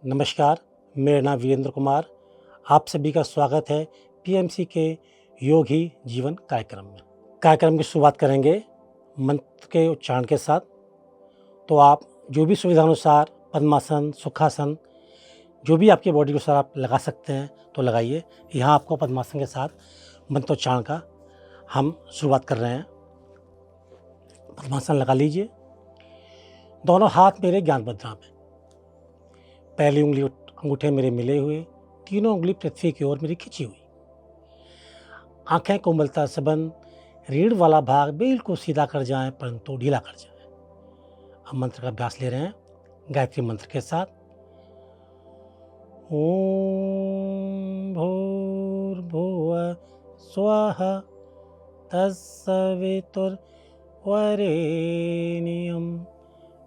नमस्कार, मेरा नाम वीरेंद्र कुमार। आप सभी का स्वागत है पीएमसी के योग ही जीवन कार्यक्रम में। कार्यक्रम की शुरुआत करेंगे मंत्र के उच्चारण के साथ। तो आप जो भी सुविधानुसार पद्मासन, सुखासन, जो भी आपकी बॉडी के अनुसार आप लगा सकते हैं तो लगाइए। यहाँ आपको पद्मासन के साथ मंत्रोच्चारण का हम शुरुआत कर रहे हैं। पद्मासन लगा लीजिए। दोनों हाथ मेरे ज्ञान मुद्रा में, पहली उंगली अंगूठे मेरे मिले हुए, तीनों उंगली पृथ्वी की ओर मेरी खिंची हुई, आंखें कोमलता से बंद, रीढ़ वाला भाग बिल्कुल सीधा कर जाए परंतु ढीला कर जाए। अब मंत्र का अभ्यास ले रहे हैं गायत्री मंत्र के साथ। ओम भूर्भुवः स्वः तत्सवितुर्वरेण्यं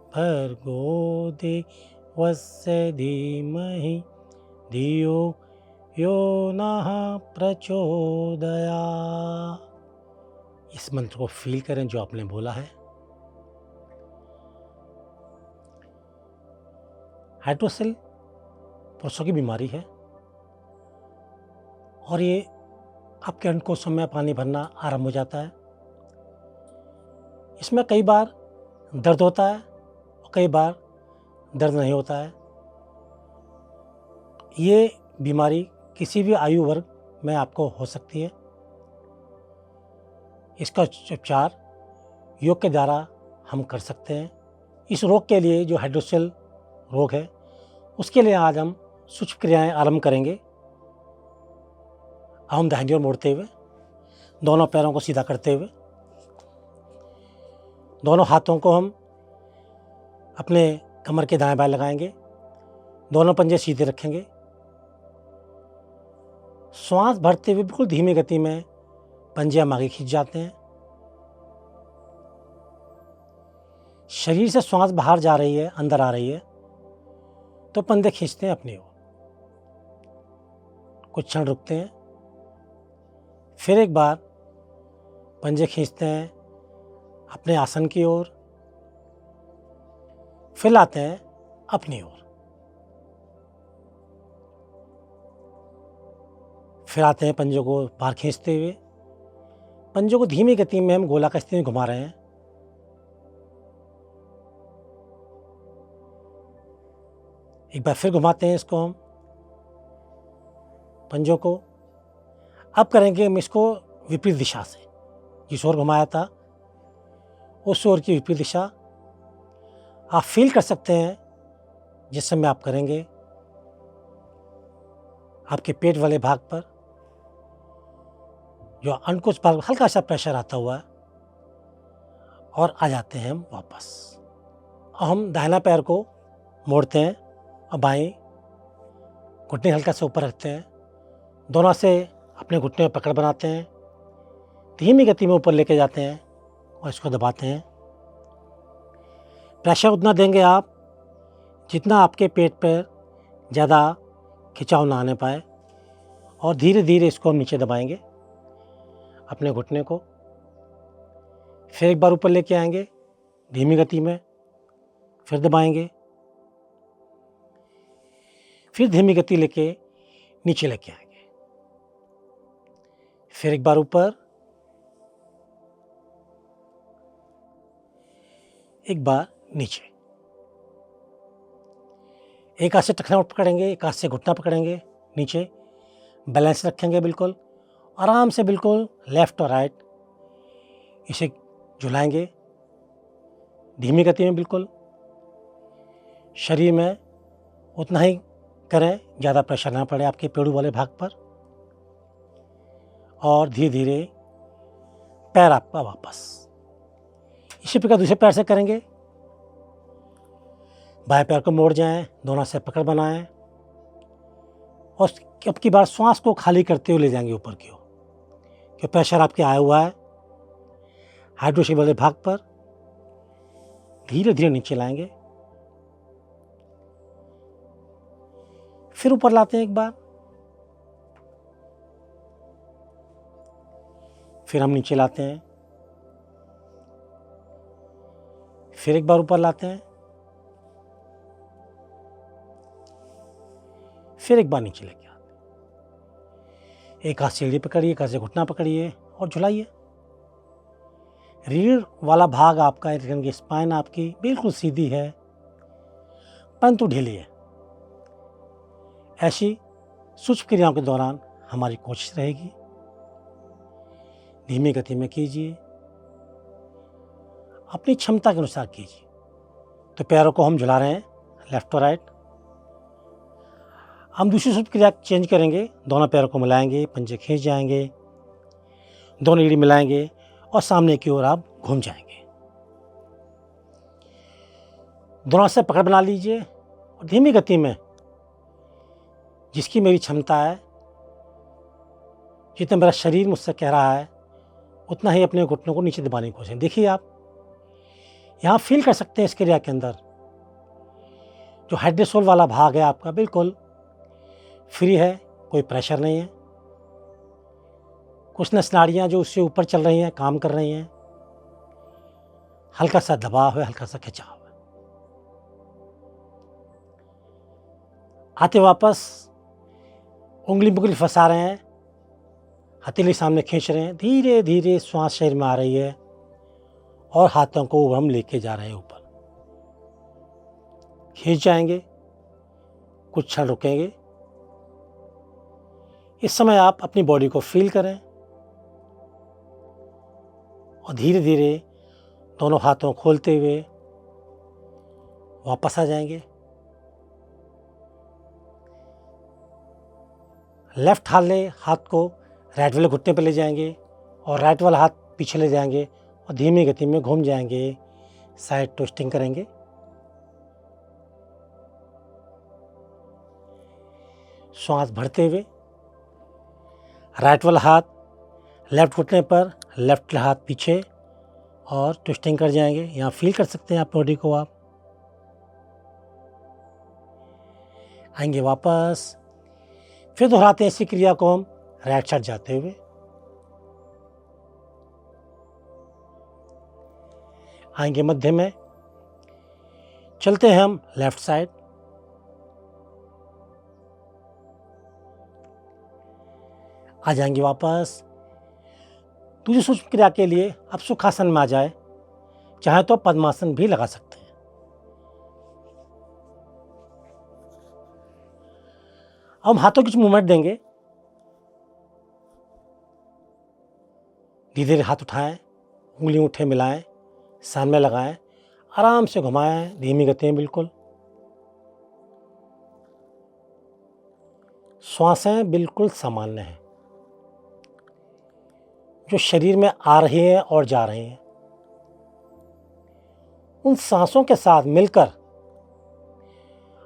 भर्गो देवस्य धीमहि धियो यो नः प्रचोदयात्। इस मंत्र को फील करें जो आपने बोला है। हाइड्रोसिल पुरुषों की बीमारी है और ये आपके अंडकोशों में पानी भरना आरंभ हो जाता है। इसमें कई बार दर्द होता है और कई बार दर्द नहीं होता है। ये बीमारी किसी भी आयु वर्ग में आपको हो सकती है। इसका उपचार योग के द्वारा हम कर सकते हैं। इस रोग के लिए जो हाइड्रोसिल रोग है उसके लिए आज हम सूक्ष्म क्रियाएं आरंभ करेंगे। हम दाहिनी ओर मोड़ते हुए, दोनों पैरों को सीधा करते हुए, दोनों हाथों को हम अपने कमर के दाएं बाएं लगाएंगे, दोनों पंजे सीधे रखेंगे। श्वास भरते हुए बिल्कुल धीमी गति में पंजे हम आगे खींच जाते हैं। शरीर से श्वास बाहर जा रही है, अंदर आ रही है तो पंजे खींचते हैं अपनी ओर। कुछ क्षण रुकते हैं, फिर एक बार पंजे खींचते हैं अपने आसन की ओर, फिर लाते हैं अपनी ओर, फिर आते हैं पंजों को बाहर खींचते हुए। पंजों को धीमी गति में हम गोलाकार स्थिति में घुमा रहे हैं। एक बार फिर घुमाते हैं इसको हम पंजों को। अब करेंगे हम इसको विपरीत दिशा से। जिस ओर घुमाया था उस ओर की विपरीत दिशा आप फील कर सकते हैं। जिस समय आप करेंगे आपके पेट वाले भाग पर जो अंकुश भाग हल्का सा प्रेशर आता हुआ है और आ जाते हैं हम वापस। और हम दाहिना पैर को मोड़ते हैं और बाएं घुटने हल्का से ऊपर रखते हैं। दोनों से अपने घुटने में पकड़ बनाते हैं, धीमी गति में ऊपर लेके जाते हैं और इसको दबाते हैं। प्रेशर उतना देंगे आप जितना आपके पेट पर ज़्यादा खिंचाव ना आने पाए और धीरे धीरे इसको हम नीचे दबाएंगे अपने घुटने को। फिर एक बार ऊपर लेके आएंगे धीमी गति में, फिर दबाएंगे, फिर धीमी गति लेके नीचे लेके आएंगे, फिर एक बार ऊपर, एक बार नीचे। एक हाथ से टखना पकड़ेंगे, एक हाथ से घुटना पकड़ेंगे, नीचे बैलेंस रखेंगे बिल्कुल आराम से, बिल्कुल लेफ्ट और राइट इसे झुलाएंगे धीमी गति में। बिल्कुल शरीर में उतना ही करें, ज़्यादा प्रेशर ना पड़े आपके पेड़ू वाले भाग पर। और धीरे धीरे पैर आपका वापस। इसी प्रकार दूसरे पैर से करेंगे। बाएं पैर को मोड़ जाएं, दोनों से पकड़ बनाएं और अब की बार श्वास को खाली करते हुए ले जाएंगे ऊपर की ओर। कि प्रेशर आपके आया हुआ है हाइड्रोसिल वाले भाग पर, धीरे धीरे नीचे लाएंगे, फिर ऊपर लाते हैं एक बार, फिर हम नीचे लाते हैं, फिर एक बार ऊपर लाते हैं, फिर एक बार नीचे लेके आते हैं। एक हाथ सीढ़ी पकड़िए, एक हाथ से घुटना पकड़िए और झुलाइए। रीढ़ वाला भाग आपका, यानी कि स्पाइन आपकी बिल्कुल सीधी है, परंतु ढीली है। ऐसी सूक्ष्म क्रियाओं के दौरान हमारी कोशिश रहेगी धीमी गति में कीजिए, अपनी क्षमता के अनुसार कीजिए। तो पैरों को हम झुला रहे हैं लेफ्ट और राइट। हम दूसरी सूक्ष्म क्रिया चेंज करेंगे, दोनों पैरों को मिलाएंगे, पंजे खींच जाएंगे, दोनों एड़ी मिलाएंगे और सामने की ओर आप घूम जाएंगे। दोनों से पकड़ बना लीजिए और धीमी गति में, जिसकी मेरी क्षमता है, जितना मेरा शरीर मुझसे कह रहा है, उतना ही अपने घुटनों को नीचे दबाने की कोशिश। देखिए आप यहाँ फील कर सकते हैं इस क्रिया के अंदर जो हाइड्रोसोल वाला भाग है आपका बिल्कुल फ्री है, कोई प्रेशर नहीं है। कुछ नस नाड़ियाँ जो उससे ऊपर चल रही हैं, काम कर रही हैं, हल्का सा दबाव है, हल्का सा खिंचाव है। आते वापस उंगली मुंगली फंसा रहे हैं, हथेली सामने खींच रहे हैं, धीरे धीरे श्वास शरीर में आ रही है और हाथों को हम लेके जा रहे हैं ऊपर। खींच जाएंगे, कुछ क्षण रुकेंगे। इस समय आप अपनी बॉडी को फील करें और धीरे धीरे दोनों हाथों खोलते हुए वापस आ जाएंगे। लेफ्ट हाथ को राइट वाले घुटने पर ले जाएंगे और राइट वाला हाथ पीछे ले जाएंगे और धीमी गति में घूम जाएंगे, साइड ट्विस्टिंग करेंगे। श्वास भरते हुए राइट वाला हाथ लेफ्ट घुटने पर, लेफ्ट हाथ पीछे और ट्विस्टिंग कर जाएंगे। यहाँ फील कर सकते हैं आप बॉडी को। आप आएंगे वापस, फिर दोहराते हैं इसी क्रिया को हम राइट साइड जाते हुए। आएंगे मध्य में, चलते हैं हम लेफ्ट साइड। आ जाएंगे वापस। दूसरी सूक्ष्म क्रिया के लिए अब सुखासन में आ जाए, चाहे तो पद्मासन भी लगा सकते हैं। हम हाथों की मूवमेंट देंगे, धीरे धीरे हाथ उठाएं, उंगली मुट्ठे मिलाएं, सामने लगाएं, आराम से घुमाएं, धीमी गति में बिल्कुल। श्वासें बिल्कुल सामान्य हैं, जो शरीर में आ रही हैं और जा रही हैं। उन सांसों के साथ मिलकर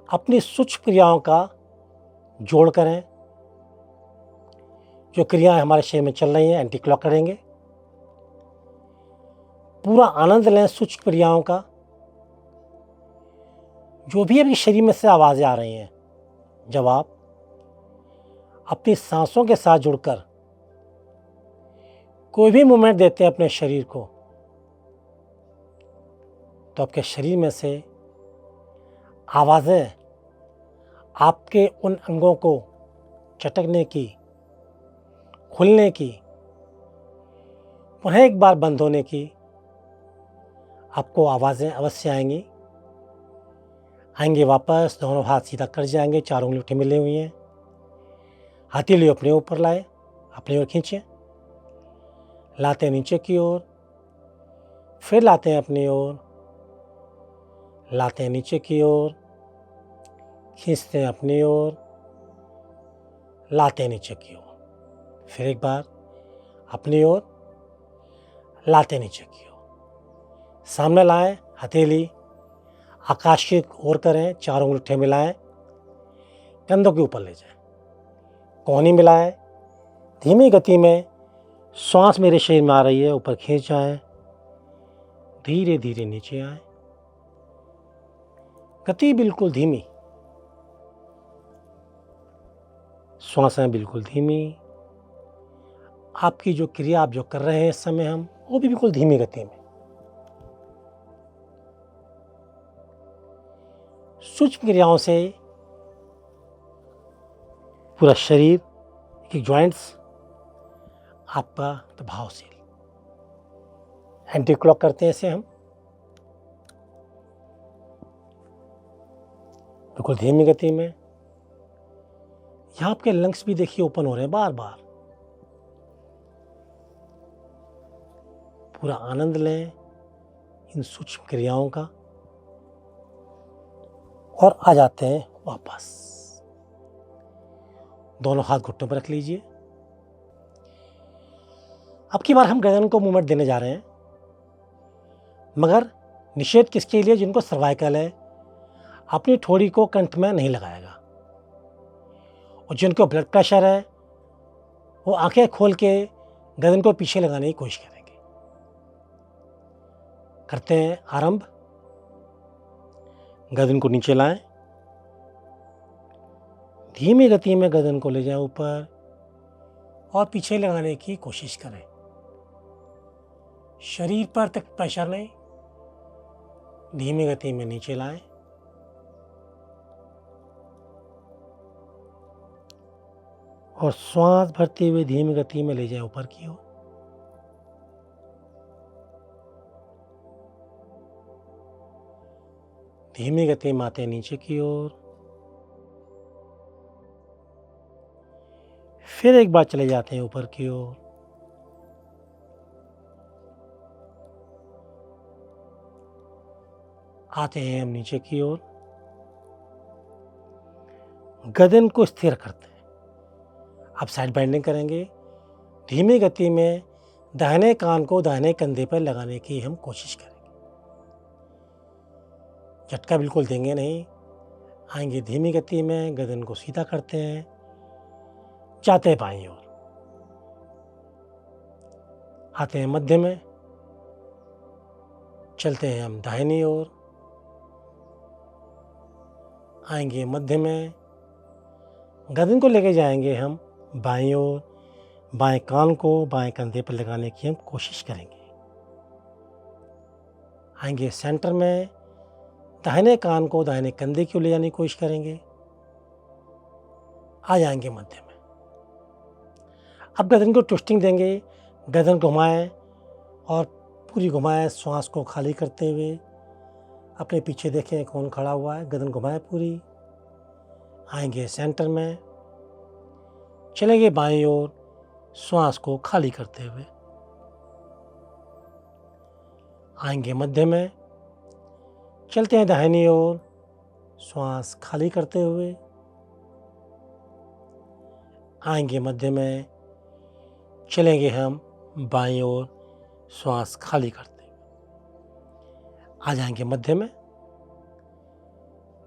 अपनी सूक्ष्म क्रियाओं का जोड़ करें। जो क्रियाएं हमारे शरीर में चल रही हैं, एंटी क्लॉक करेंगे। पूरा आनंद लें सूक्ष्म क्रियाओं का। जो भी अभी शरीर में से आवाज़ें आ रही हैं, जब आप अपनी सांसों के साथ जुड़कर कोई भी मूवमेंट देते हैं अपने शरीर को, तो आपके शरीर में से आवाज़ें आपके उन अंगों को चटकने की, खुलने की, पुनः एक बार बंद होने की आपको आवाज़ें अवश्य आएंगी। आएंगे वापस, दोनों हाथ सीधा कर जाएंगे, चारों उंगली उठे मिले हुई हैं। हथेली अपने ऊपर लाए, अपनी ओर खींचे, लाते हैं नीचे की ओर, फिर लाते हैं अपनी ओर, लाते हैं नीचे की ओर, खींचते हैं अपनी ओर, लाते हैं नीचे की ओर, फिर एक बार अपनी ओर, लाते हैं नीचे की ओर। सामने लाएं, हथेली आकाश की ओर करें, चारों अंगूठे मिलाएं, कंधों के ऊपर ले जाएं, कोहनी मिलाएं, धीमी गति में श्वास मेरे शरीर में आ रही है, ऊपर खींच आए, धीरे धीरे नीचे आए, गति बिल्कुल धीमी, श्वासें बिल्कुल धीमी। आपकी जो क्रिया आप जो कर रहे हैं इस समय हम, वो भी बिल्कुल धीमी गति में। सूक्ष्म क्रियाओं से पूरा शरीर की जॉइंट्स आपका प्रभावशील। एंटी क्लॉक करते हैं इसे हम, बिल्कुल धीमी गति में। यहाँ आपके लंग्स भी देखिए ओपन हो रहे हैं बार बार। पूरा आनंद लें इन सूक्ष्म क्रियाओं का और आ जाते हैं वापस। दोनों हाथ घुटनों पर रख लीजिए। अब की बार हम गर्दन को मूवमेंट देने जा रहे हैं, मगर निषेध किसके लिए? जिनको सर्वाइकल है, अपनी ठोड़ी को कंठ में नहीं लगाएगा। और जिनको ब्लड प्रेशर है वो आंखें खोल के गर्दन को पीछे लगाने की कोशिश करेंगे। करते हैं आरंभ। गर्दन को नीचे लाएं, धीमी गति में गर्दन को ले जाएं ऊपर और पीछे लगाने की कोशिश करें। शरीर पर तक प्रेशर नहीं, धीमी गति में नीचे लाएं। और श्वास भरते हुए धीमी गति में ले जाएं ऊपर की ओर। धीमी गति में आते नीचे की ओर। फिर एक बार चले जाते हैं ऊपर की ओर। आते हैं हम नीचे की ओर। गर्दन को स्थिर करते हैं। अब साइड बेंडिंग करेंगे। धीमी गति में दाहिने कान को दाहिने कंधे पर लगाने की हम कोशिश करेंगे। झटका बिल्कुल देंगे नहीं। आएंगे धीमी गति में, गर्दन को सीधा करते हैं, जाते हैं बाईं ओर। आते हैं मध्य में, चलते हैं हम दाहिनी ओर। आएंगे मध्य में, गर्दन को लेके जाएंगे हम बाईं ओर। बाएं कान को बाएं कंधे पर लगाने की हम कोशिश करेंगे। आएंगे सेंटर में, दाहिने कान को दाहिने कंधे की ओर ले जाने की कोशिश करेंगे। आ जाएंगे मध्य में। अब गर्दन को ट्विस्टिंग देंगे। गर्दन घुमाएं और पूरी घुमाएं, श्वास को खाली करते हुए। अपने पीछे देखें कौन खड़ा हुआ है। गर्दन घुमाएं पूरी। आएंगे सेंटर में, चलेंगे बाईं ओर, श्वास को खाली करते हुए। आएंगे मध्य में, चलते हैं दाहिनी ओर, श्वास खाली करते हुए। आएंगे मध्य में, चलेंगे हम बाईं ओर, श्वास खाली करते हुए। आ जाएंगे मध्य में,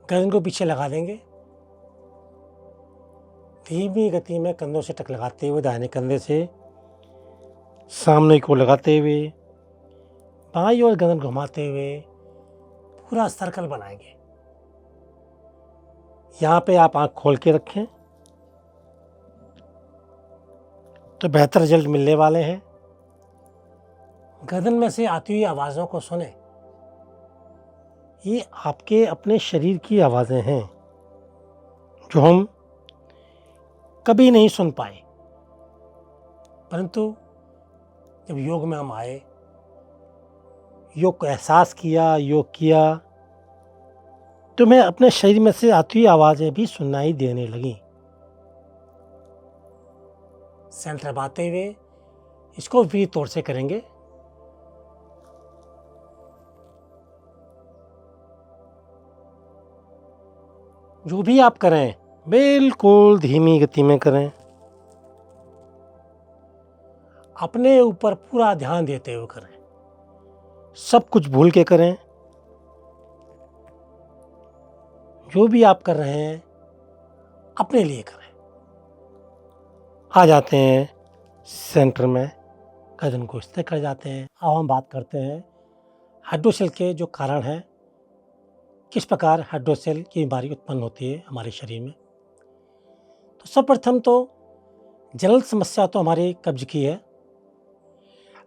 गर्दन को पीछे लगा देंगे। धीमी गति में कंधों से टक लगाते हुए, दाहिने कंधे से सामने को लगाते हुए, बाईं ओर गर्दन घुमाते हुए पूरा सर्कल बनाएंगे। यहाँ पे आप आंख खोल के रखें तो बेहतर रिजल्ट मिलने वाले हैं। गर्दन में से आती हुई आवाज़ों को सुने। ये आपके अपने शरीर की आवाज़ें हैं जो हम कभी नहीं सुन पाए, परंतु जब योग में हम आए, योग को एहसास किया, योग किया, तो मैं अपने शरीर में से आती हुई आवाज़ें भी सुनाई देने लगी। सेंटर बाते हुए इसको भी तौर से करेंगे। जो भी आप करें बिल्कुल धीमी गति में करें। अपने ऊपर पूरा ध्यान देते हुए करें। सब कुछ भूल के करें। जो भी आप कर रहे हैं अपने लिए करें। आ जाते हैं सेंटर में, गर्दन को स्थिर कर जाते हैं। अब हम बात करते हैं हाइड्रोसेल के जो कारण हैं, किस प्रकार हाइड्रोसेल की बीमारी उत्पन्न होती है हमारे शरीर में। तो सर्वप्रथम तो जनरल समस्या तो हमारी कब्ज की है।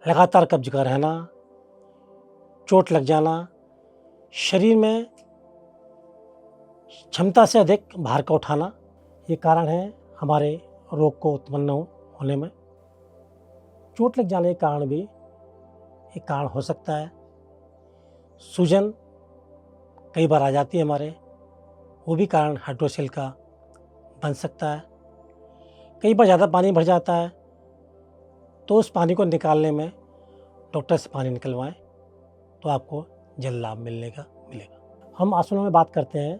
लगातार कब्ज का रहना, चोट लग जाना, शरीर में क्षमता से अधिक भार का उठाना, ये कारण है हमारे रोग को उत्पन्न होने में। चोट लग जाने के कारण भी एक कारण हो सकता है। सूजन कई बार आ जाती है हमारे, वो भी कारण हाइड्रोसील का बन सकता है। कई बार ज़्यादा पानी भर जाता है तो उस पानी को निकालने में डॉक्टर से पानी निकलवाएं तो आपको जल्द लाभ मिलेगा। हम आसनों में बात करते हैं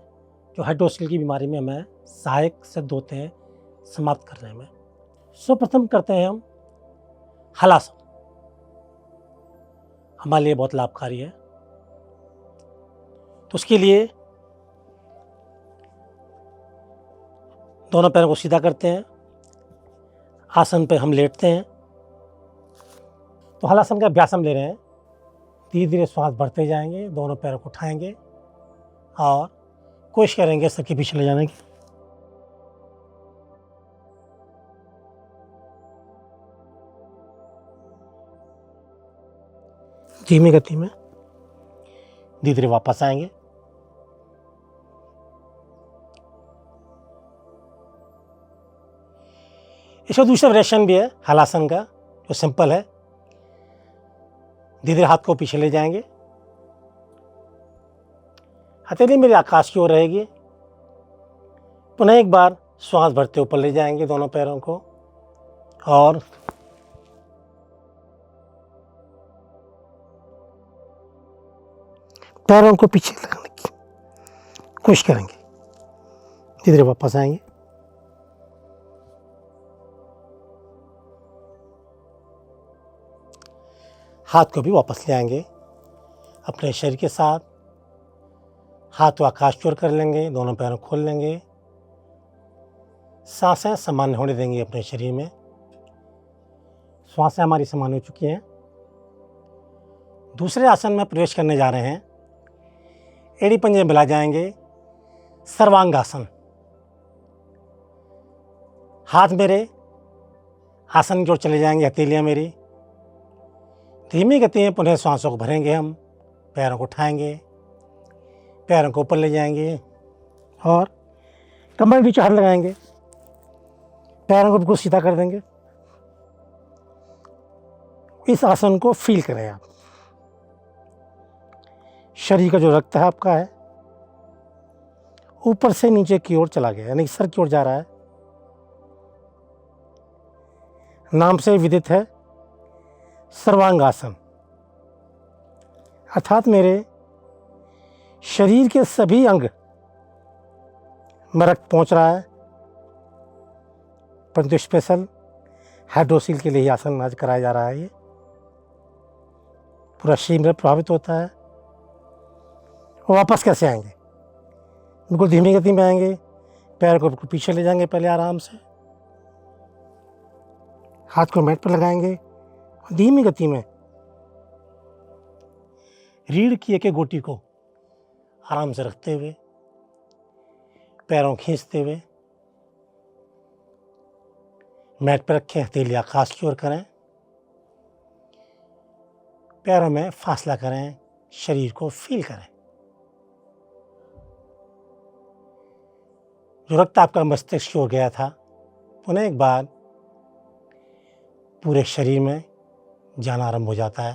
जो हाइड्रोसील की बीमारी में हमें सहायक सिद्ध होते हैं समाप्त करने में। सर्वप्रथम करते हैं हम हलासन। हमारे लिए बहुत लाभकारी है। तो उसके लिए दोनों पैरों को सीधा करते हैं, आसन पे हम लेटते हैं। तो हलासन का अभ्यास हम ले रहे हैं। धीरे धीरे श्वास बढ़ते जाएंगे, दोनों पैरों को उठाएंगे और कोशिश करेंगे सर के पीछे ले जाने की। धीमी गति में धीरे धीरे वापस आएंगे। इसका दूसरा वेरिएशन भी है हलासन का, जो सिंपल है। धीरे धीरे हाथ को पीछे ले जाएंगे, हथेली मेरी आकाश की ओर रहेगी। पुनः एक बार श्वास भरते ऊपर ले जाएंगे दोनों पैरों को और पैरों को पीछे लगाने की कोशिश करेंगे। धीरे धीरे वापस आएंगे। हाथ को भी वापस ले आएंगे अपने शरीर के साथ। हाथ को आकाश की ओर कर लेंगे, दोनों पैरों खोल लेंगे। सांसें सामान्य होने देंगे अपने शरीर में। श्वासें हमारी सामान्य हो चुकी हैं। दूसरे आसन में प्रवेश करने जा रहे हैं। एड़ी पंजे मिला जाएंगे, सर्वांगासन। हाथ मेरे आसन की ओर चले जाएंगे, हथेलियाँ मेरी। धीमी गति में पुनः श्वासों को भरेंगे हम, पैरों को उठाएंगे, पैरों को ऊपर ले जाएंगे और कमर के नीचे हाथ लगाएंगे। पैरों को बिल्कुल सीधा कर देंगे। इस आसन को फील करें आप। शरीर का जो रक्त है आपका है ऊपर से नीचे की ओर चला गया, यानी सर की ओर जा रहा है। नाम से विदित है सर्वांगासन, अर्थात मेरे शरीर के सभी अंग में रक्त पहुंच रहा है। परंतु स्पेशल हाइड्रोसील के लिए ही आसन आज कराया जा रहा है। ये पूरा शरीर प्रभावित होता है। और वापस कैसे आएंगे? बिल्कुल धीमी गति में आएंगे, पैर को बिल्कुल पीछे ले जाएंगे पहले आराम से, हाथ को मैट पर लगाएंगे और धीमी गति में रीढ़ की एक एक गोटी को आराम से रखते हुए, पैरों खींचते हुए मैट पर रखें। हथेली आकाश की ओर करें, पैरों में फासला करें, शरीर को फील करें। जो रक्त आपका मस्तिष्क की ओर गया था पुनः एक बार पूरे शरीर में जाना आरंभ हो जाता है।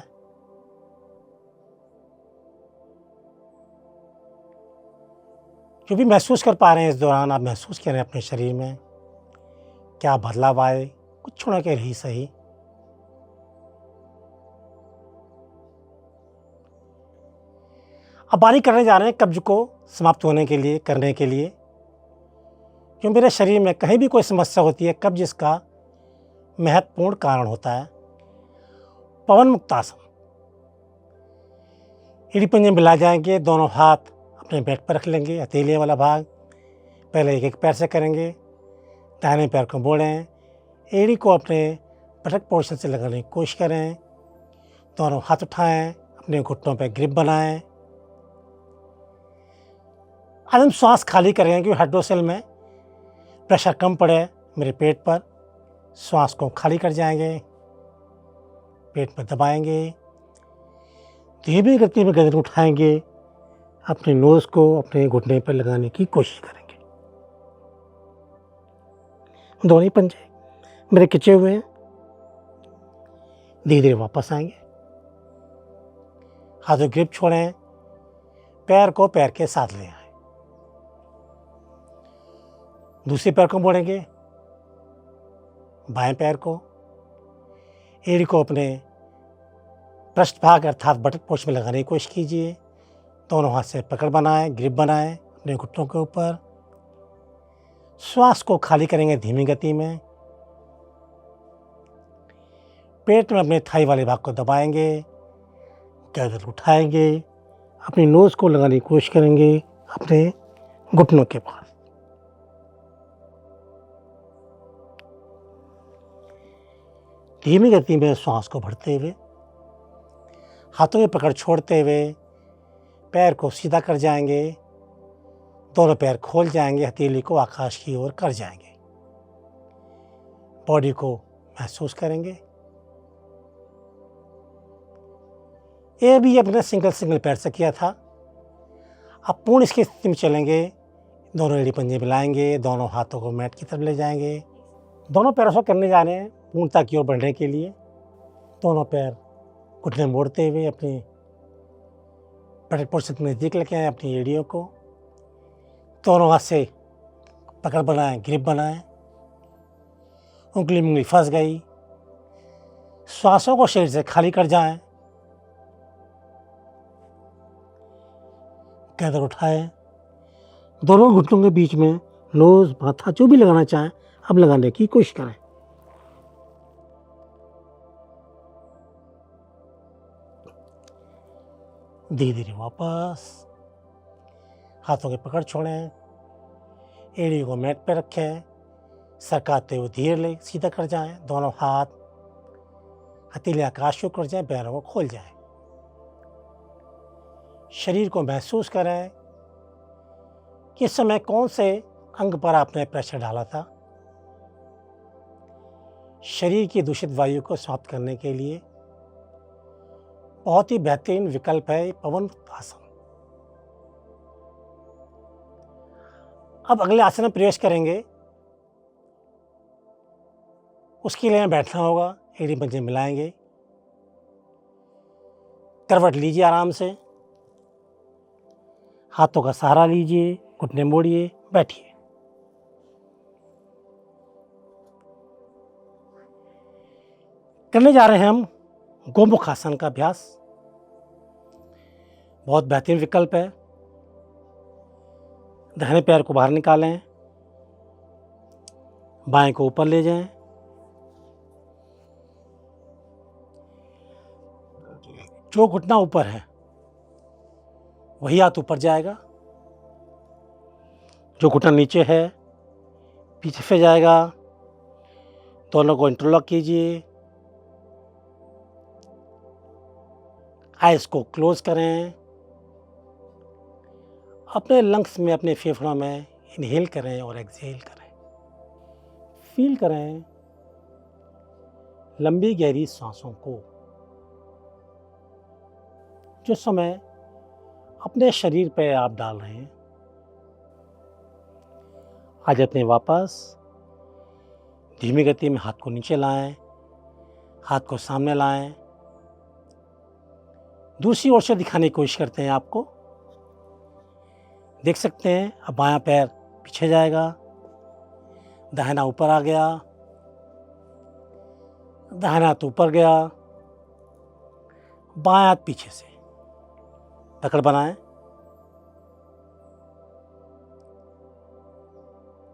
जो भी महसूस कर पा रहे हैं इस दौरान, आप महसूस करें अपने शरीर में क्या बदलाव आए, कुछ न के ही सही। अब बारी करने जा रहे हैं कब्ज को समाप्त होने के लिए, करने के लिए। जो मेरे शरीर में कहीं भी कोई समस्या होती है, कब्ज इसका महत्वपूर्ण कारण होता है। पवन मुक्तासन। एड़ी पंजे मिला जाएंगे, दोनों हाथ अपने पेट पर रख लेंगे, हथेलियाँ वाला भाग पहले एक एक पैर से करेंगे। दाहिने पैर को मोड़ें, एड़ी को अपने पटक पोर्शन से लगाने की कोशिश करें। दोनों हाथ उठाएं, अपने घुटनों पर ग्रिप बनाएं। आज हम श्वास खाली करेंगे क्योंकि हाइड्रोसील में प्रेशर कम पड़े मेरे पेट पर। श्वास को खाली कर जाएंगे, पेट में दबाएंगे, धीमी गति में गर्दन उठाएंगे, अपने नोज को अपने घुटने पर लगाने की कोशिश करेंगे। दोनों ही पंजे मेरे खिंचे हुए हैं। धीरे धीरे वापस आएंगे। हाथों की ग्रिप छोड़ें, पैर को पैर के साथ ले आए। दूसरे पैर को मोड़ेंगे, बाएं पैर को, एड़ी को अपने पृष्ठभाग अर्थात बटक पोस्ट में लगाने की कोशिश कीजिए। दोनों हाथ से पकड़ बनाएं, ग्रिप बनाएं अपने घुटनों के ऊपर। श्वास को खाली करेंगे धीमी गति में। पेट में अपने थाई वाले भाग को दबाएंगे, गर्दन उठाएंगे, अपनी नोज को लगाने की कोशिश करेंगे अपने घुटनों के पास। धीमी गति में श्वास को भरते हुए, हाथों में पकड़ छोड़ते हुए पैर को सीधा कर जाएंगे। दोनों पैर खोल जाएंगे, हथेली को आकाश की ओर कर जाएंगे। बॉडी को महसूस करेंगे। ये भी अपने सिंगल पैर से किया था। अब पूर्ण इसकी स्थिति में चलेंगे। दोनों एड़ी पंजे मिलाएंगे, दोनों हाथों को मैट की तरफ ले जाएंगे। दोनों पैरों से करने जा रहे हैं पूर्णता की ओर बढ़ने के लिए। दोनों पैर घुटने मोड़ते हुए अपनी पटक पोस्ट के नज़दीक लेके आए अपनी एड़ियों को। दोनों हाथ से पकड़ बनाएं, ग्रिप बनाएं। उंगली फंस गई। श्वासों को शरीर से खाली कर जाएं। गर्दन उठाएं। दोनों घुटनों के बीच में नोज, माथा जो भी लगाना चाहें अब लगाने की कोशिश करें। धीरे धीरे वापस हाथों के पकड़ छोड़ें, एड़ी को मैट पे रखें, सरकाते हुए धीरे सीधा कर जाएं। दोनों हाथ हथेली आकाश को कर जाएं, पैरों को खोल जाएं। शरीर को महसूस करें कि इस समय कौन से अंग पर आपने प्रेशर डाला था। शरीर की दूषित वायु को समाप्त करने के लिए बहुत ही बेहतरीन विकल्प है पवन आसन। अब अगले आसन में प्रवेश करेंगे। उसके लिए बैठना होगा, एड़ी पंजे मिलाएंगे, करवट लीजिए आराम से, हाथों का सहारा लीजिए, घुटने मोड़िए, बैठिए। करने जा रहे हैं हम गोमुख आसन का अभ्यास। बहुत बेहतरीन विकल्प है। दाहिने पैर को बाहर निकालें, बाएं को ऊपर ले जाएं, जो घुटना ऊपर है वही हाथ ऊपर जाएगा, जो घुटना नीचे है पीछे से जाएगा। दोनों को इंटरलॉक कीजिए, आइज को क्लोज करें, अपने लंग्स में, अपने फेफड़ों में इनहेल करें और एक्सहेल करें। फील करें लंबी गहरी सांसों को जो समय अपने शरीर पर आप डाल रहे हैं। आ जाते हैं वापस। धीमी गति में हाथ को नीचे लाएं, हाथ को सामने लाएं, दूसरी ओर से दिखाने की कोशिश करते हैं आपको। देख सकते हैं अब बायां पैर पीछे जाएगा, दाहिना ऊपर आ गया, दाहिना हाथ ऊपर गया, बायां हाथ पीछे से पकड़ बनाएं।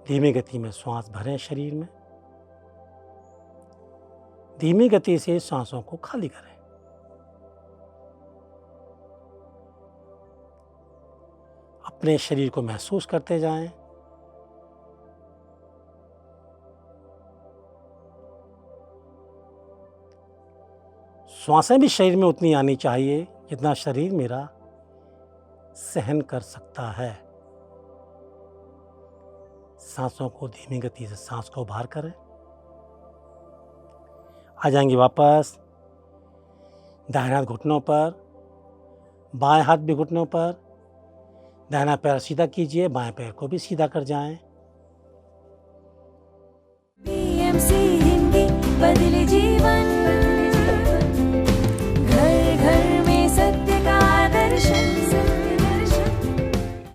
धीमी गति में श्वास भरें शरीर में, धीमी गति से सांसों को खाली करें। अपने शरीर को महसूस करते जाएं। श्वासें भी शरीर में उतनी आनी चाहिए जितना शरीर मेरा सहन कर सकता है। सांसों को धीमी गति से सांस को बाहर करें। आ जाएंगे वापस। दाहिना हाथ घुटनों पर, बाएं हाथ भी घुटनों पर। दाहिना पैर सीधा कीजिए, बाएं पैर को भी सीधा कर जाएं।